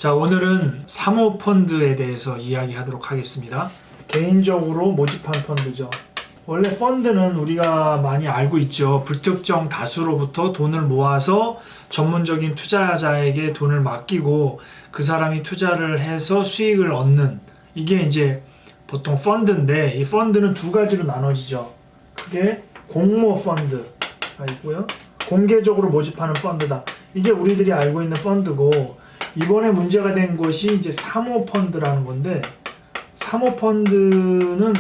자, 오늘은 사모펀드에 대해서 이야기하도록 하겠습니다. 개인적으로 모집한 펀드죠. 원래 펀드는 우리가 많이 알고 있죠. 불특정 다수로부터 돈을 모아서 전문적인 투자자에게 돈을 맡기고 그 사람이 투자를 해서 수익을 얻는, 이게 이제 보통 펀드인데, 이 펀드는 두 가지로 나눠지죠. 크게 공모 펀드가 있고요, 공개적으로 모집하는 펀드다. 이게 우리들이 알고 있는 펀드고, 이번에 문제가 된 것이 이제 사모펀드라는 건데, 사모펀드는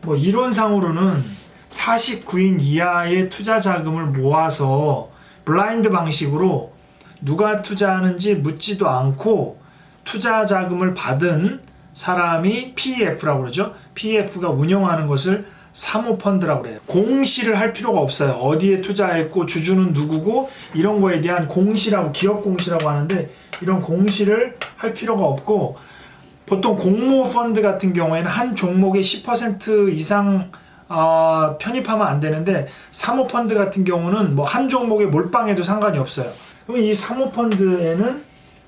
뭐 이론상으로는 49인 이하의 투자 자금을 모아서 블라인드 방식으로 누가 투자하는지 묻지도 않고 투자 자금을 받은 사람이 PEF라고 그러죠. PEF가 운영하는 것을 사모펀드라고 그래요. 공시를 할 필요가 없어요. 어디에 투자했고 주주는 누구고 이런 거에 대한 공시라고, 기업 공시라고 하는데, 이런 공시를 할 필요가 없고, 보통 공모 펀드 같은 경우에는 한 종목의 10% 이상 편입하면 안 되는데, 사모펀드 같은 경우는 뭐 한 종목에 몰빵해도 상관이 없어요. 그럼 이 사모펀드에는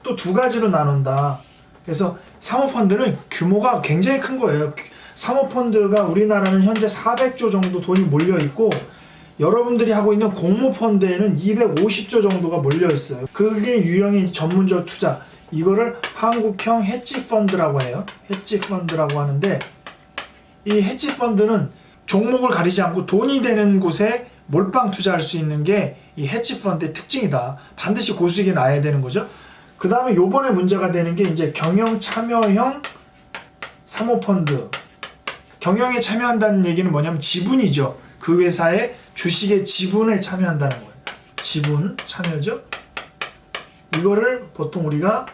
또 두 가지로 나눈다. 그래서 사모펀드는 규모가 굉장히 큰 거예요. 사모펀드가 우리나라는 현재 400조 정도 돈이 몰려 있고, 여러분들이 하고 있는 공모펀드에는 250조 정도가 몰려 있어요. 그게 유형인 전문적 투자, 이거를 한국형 헤지펀드라고 해요. 헤지펀드라고 하는데, 이 헤지펀드는 종목을 가리지 않고 돈이 되는 곳에 몰빵 투자할 수 있는 게 이 헤지펀드의 특징이다. 반드시 고수익이 나야 되는 거죠. 그 다음에 요번에 문제가 되는 게 이제 경영 참여형 사모펀드. 경영에 참여한다는 얘기는 뭐냐면 지분이죠. 그 회사의 주식의 지분에 참여한다는 거예요. 지분 참여죠. 이거를 보통 우리가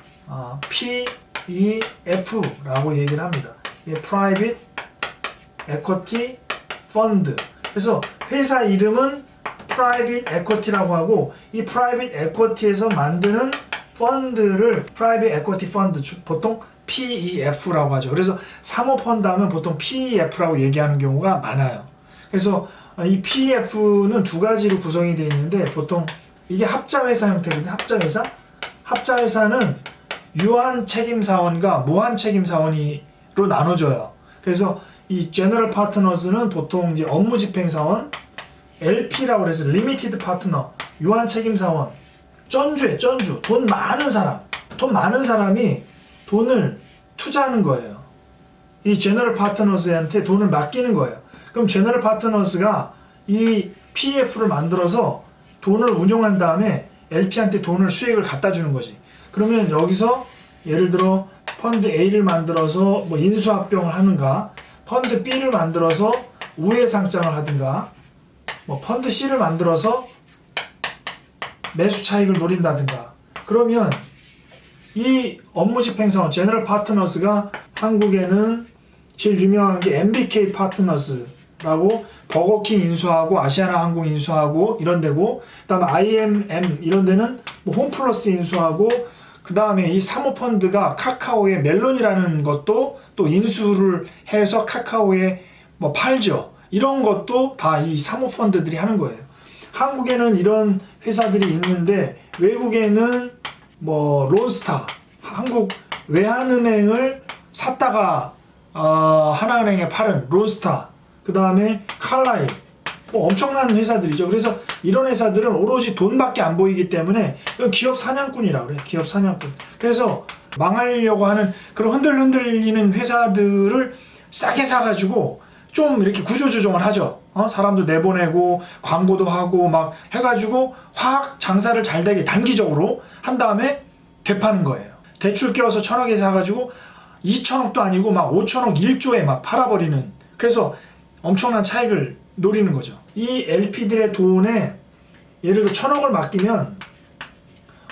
PEF라고 얘기를 합니다. Private Equity Fund. 그래서 회사 이름은 Private Equity라고 하고, 이 Private Equity에서 만드는 펀드를 Private Equity Fund, 보통 PEF라고 하죠. 그래서 사모펀드 하면 보통 PEF라고 얘기하는 경우가 많아요. 그래서 이 PEF는 두 가지로 구성이 되어 있는데, 보통 이게 합자회사 형태인데, 합자회사는 유한 책임사원과 무한 책임사원으로 나눠져요. 그래서 이 제너럴 파트너스는 보통 이제 업무집행사원, LP라고 해서 리미티드 파트너, 유한 책임사원, 쩐주, 돈 많은 사람이 돈을 투자하는 거예요. 이 제너럴 파트너스한테 돈을 맡기는 거예요. 그럼 제너럴 파트너스가 이 PEF를 만들어서 돈을 운용한 다음에 LP한테 돈을, 수익을 갖다 주는 거지. 그러면 여기서 예를 들어 펀드 A를 만들어서 뭐 인수합병을 하는가, 펀드 B를 만들어서 우회상장을 하든가, 뭐 펀드 C를 만들어서 매수 차익을 노린다든가, 그러면 이 업무집행사원 제너럴 파트너스가, 한국에는 제일 유명한 게 MBK 파트너스라고, 버거킹 인수하고 아시아나항공 인수하고 이런 데고, 그 다음에 IMM 이런 데는 뭐 홈플러스 인수하고, 그 다음에 이 사모펀드가 카카오의 멜론이라는 것도 또 인수를 해서 카카오에 뭐 팔죠. 이런 것도 다 이 사모펀드들이 하는 거예요. 한국에는 이런 회사들이 있는데, 외국에는 뭐 론스타, 한국 외환은행을 샀다가 하나은행에 팔은 론스타, 그 다음에 칼라일, 뭐 엄청난 회사들이죠. 그래서 이런 회사들은 오로지 돈밖에 안 보이기 때문에 기업 사냥꾼이라고 그래요. 기업 사냥꾼. 그래서 망하려고 하는 그런 흔들리는 회사들을 싸게 사가지고 좀 이렇게 구조조정을 하죠. 사람도 내보내고 광고도 하고 막 해가지고 확 장사를 잘 되게 단기적으로 한 다음에 되파는 거예요. 대출 껴서 1,000억에 사가지고 2,000억도 아니고 막 5,000억 1조에 막 팔아버리는, 그래서 엄청난 차익을 노리는 거죠. 이 LP들의 돈에 예를 들어 1,000억을 맡기면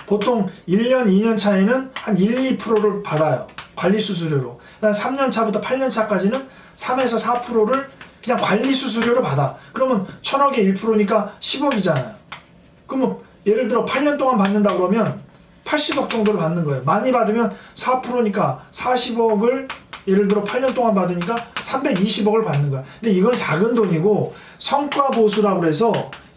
보통 1년, 2년 차에는 한 1, 2%를 받아요. 관리 수수료로. 3년 차부터 8년 차까지는 3에서 4%를 그냥 관리 수수료로 받아. 그러면 1,000억에 1%니까 10억이잖아요. 그러면 예를 들어 8년 동안 받는다 그러면 80억 정도를 받는 거예요. 많이 받으면 4%니까 40억을 예를 들어 8년 동안 받으니까 320억을 받는 거야. 근데 이건 작은 돈이고, 성과 보수라고 해서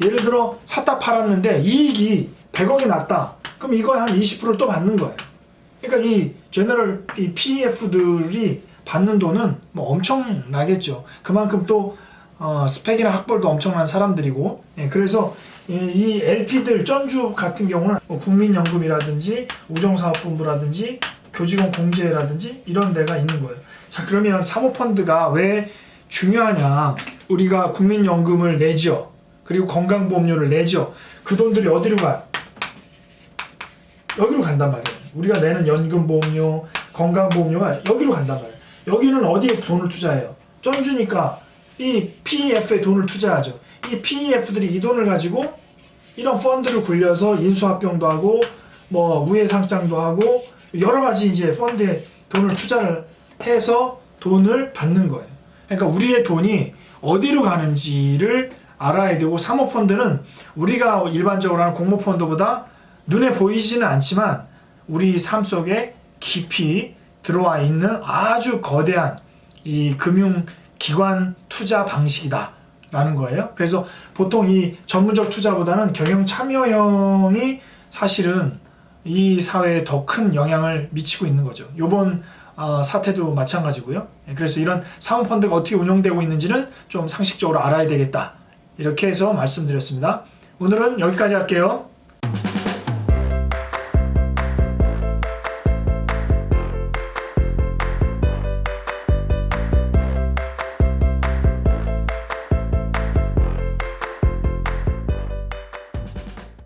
예를 들어 샀다 팔았는데 이익이 100억이 났다. 그럼 이거에 한 20%를 또 받는 거예요. 그러니까 이 제너럴 이 PEF들이 받는 돈은 뭐 엄청나겠죠. 그만큼 또 스펙이나 학벌도 엄청난 사람들이고, 예, 그래서 이 LP들 전주 같은 경우는 뭐 국민연금이라든지 우정사업본부라든지 교직원 공제라든지 이런 데가 있는 거예요. 자, 그러면 사모펀드가 왜 중요하냐? 우리가 국민연금을 내죠. 그리고 건강보험료를 내죠. 그 돈들이 어디로 가요? 여기로 간단 말이에요. 우리가 내는 연금보험료, 건강보험료가 여기로 간단 말이에요. 여기는 어디에 돈을 투자해요? 전주니까 이 PEF에 돈을 투자하죠. 이 PEF들이 이 돈을 가지고 이런 펀드를 굴려서 인수합병도 하고 뭐 우회상장도 하고 여러 가지 이제 펀드에 돈을 투자를 해서 돈을 받는 거예요. 그러니까 우리의 돈이 어디로 가는지를 알아야 되고, 사모펀드는 우리가 일반적으로 하는 공모펀드보다 눈에 보이지는 않지만 우리 삶 속에 깊이 들어와 있는 아주 거대한 이 금융기관 투자 방식이다 라는 거예요. 그래서 보통 이 전문적 투자보다는 경영 참여형이 사실은 이 사회에 더 큰 영향을 미치고 있는 거죠. 요번 사태도 마찬가지고요. 그래서 이런 사모펀드가 어떻게 운영되고 있는지는 좀 상식적으로 알아야 되겠다, 이렇게 해서 말씀드렸습니다. 오늘은 여기까지 할게요.